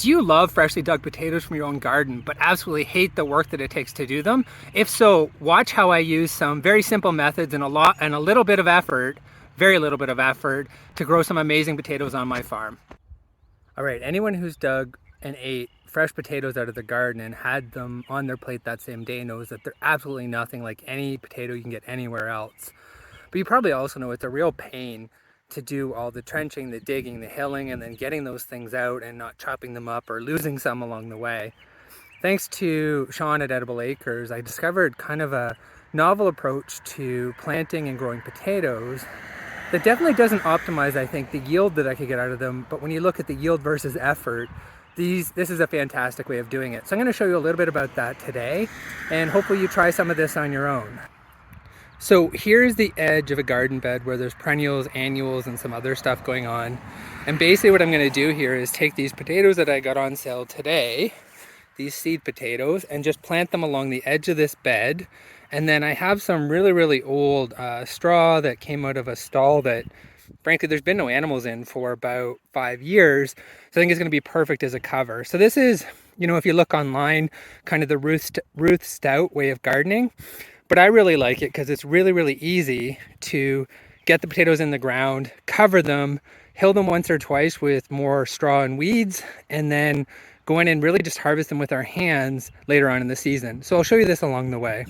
Do you love freshly dug potatoes from your own garden, but absolutely hate the work that it takes to do them? If so, watch how I use some very simple methods and a little bit of effort, very little bit of effort, to grow some amazing potatoes on my farm. All right, anyone who's dug and ate fresh potatoes out of the garden and had them on their plate that same day knows that they're absolutely nothing like any potato you can get anywhere else. But you probably also know it's a real pain to do all the trenching, the digging, the hilling, and then getting those things out and not chopping them up or losing some along the way. Thanks to Sean at Edible Acres, I discovered kind of a novel approach to planting and growing potatoes that definitely doesn't optimize, I think, the yield that I could get out of them. But when you look at the yield versus effort, this is a fantastic way of doing it. So I'm going to show you a little bit about that today, and hopefully you try some of this on your own. So here's the edge of a garden bed where there's perennials, annuals, and some other stuff going on. And basically what I'm going to do here is take these potatoes that I got on sale today, these seed potatoes, and just plant them along the edge of this bed. And then I have some really, really old straw that came out of a stall that, frankly, there's been no animals in for about 5 years. So I think it's going to be perfect as a cover. So this is, you know, if you look online, kind of the Ruth Stout way of gardening. But I really like it because it's really, really easy to get the potatoes in the ground, cover them, hill them once or twice with more straw and weeds, and then go in and really just harvest them with our hands later on in the season. So I'll show you this along the way.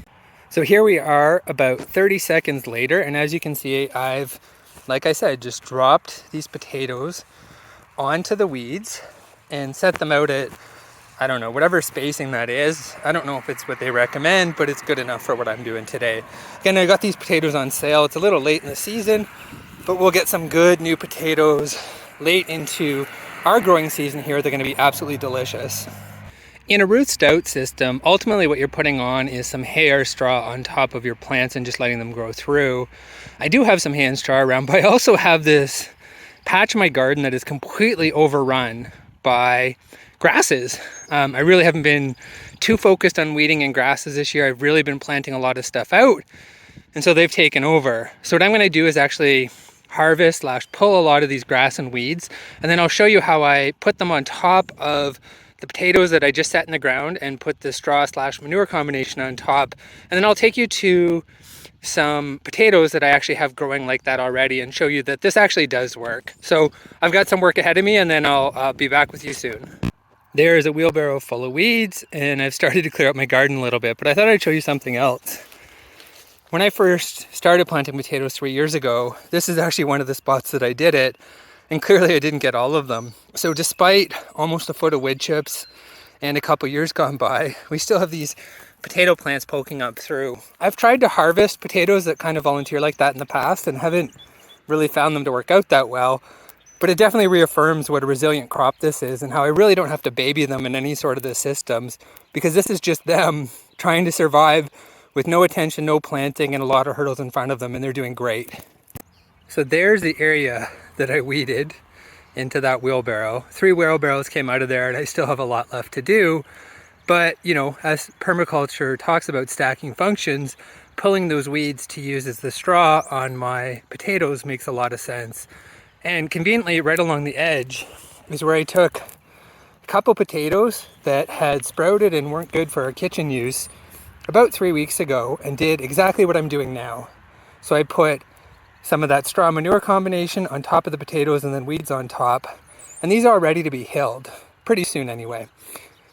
So here we are about 30 seconds later, and as you can see, I've, like I said, just dropped these potatoes onto the weeds and set them out at, I don't know, whatever spacing that is. I don't know if it's what they recommend, but it's good enough for what I'm doing today. Again, I got these potatoes on sale. It's a little late in the season, but we'll get some good new potatoes late into our growing season here. They're going to be absolutely delicious. In a Ruth Stout system, ultimately what you're putting on is some hay or straw on top of your plants and just letting them grow through. I do have some hay and straw around, but I also have this patch of my garden that is completely overrun by grasses. I really haven't been too focused on weeding and grasses this year. I've really been planting a lot of stuff out, and so they've taken over. So what I'm going to do is actually harvest / pull a lot of these grass and weeds, and then I'll show you how I put them on top of the potatoes that I just set in the ground and put the straw / manure combination on top. And then I'll take you to some potatoes that I actually have growing like that already and show you that this actually does work. So I've got some work ahead of me, and then I'll be back with you soon. There's a wheelbarrow full of weeds, and I've started to clear up my garden a little bit, but I thought I'd show you something else. When I first started planting potatoes 3 years ago, this is actually one of the spots that I did it, and clearly I didn't get all of them. So despite almost a foot of wood chips and a couple years gone by, we still have these potato plants poking up through. I've tried to harvest potatoes that kind of volunteer like that in the past and haven't really found them to work out that well. But it definitely reaffirms what a resilient crop this is and how I really don't have to baby them in any sort of the systems, because this is just them trying to survive with no attention, no planting, and a lot of hurdles in front of them, and they're doing great. So there's the area that I weeded into that wheelbarrow. 3 wheelbarrows came out of there, and I still have a lot left to do. But, you know, as permaculture talks about stacking functions, pulling those weeds to use as the straw on my potatoes makes a lot of sense. And conveniently, right along the edge is where I took a couple potatoes that had sprouted and weren't good for our kitchen use about 3 weeks ago and did exactly what I'm doing now. So I put some of that straw manure combination on top of the potatoes and then weeds on top. And these are ready to be hilled pretty soon anyway.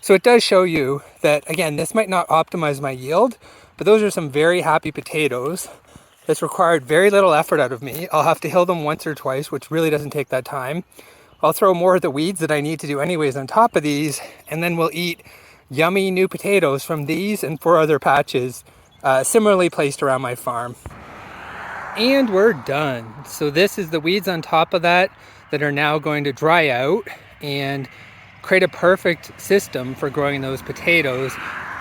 So it does show you that, again, this might not optimize my yield, but those are some very happy potatoes. It's required very little effort out of me. I'll have to hill them once or twice, which really doesn't take that time. I'll throw more of the weeds that I need to do anyways on top of these, and then we'll eat yummy new potatoes from these and 4 other patches similarly placed around my farm. And we're done. So this is the weeds on top of that are now going to dry out and create a perfect system for growing those potatoes.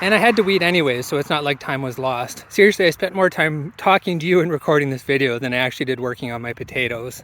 And I had to weed anyways, so it's not like time was lost. Seriously, I spent more time talking to you and recording this video than I actually did working on my potatoes.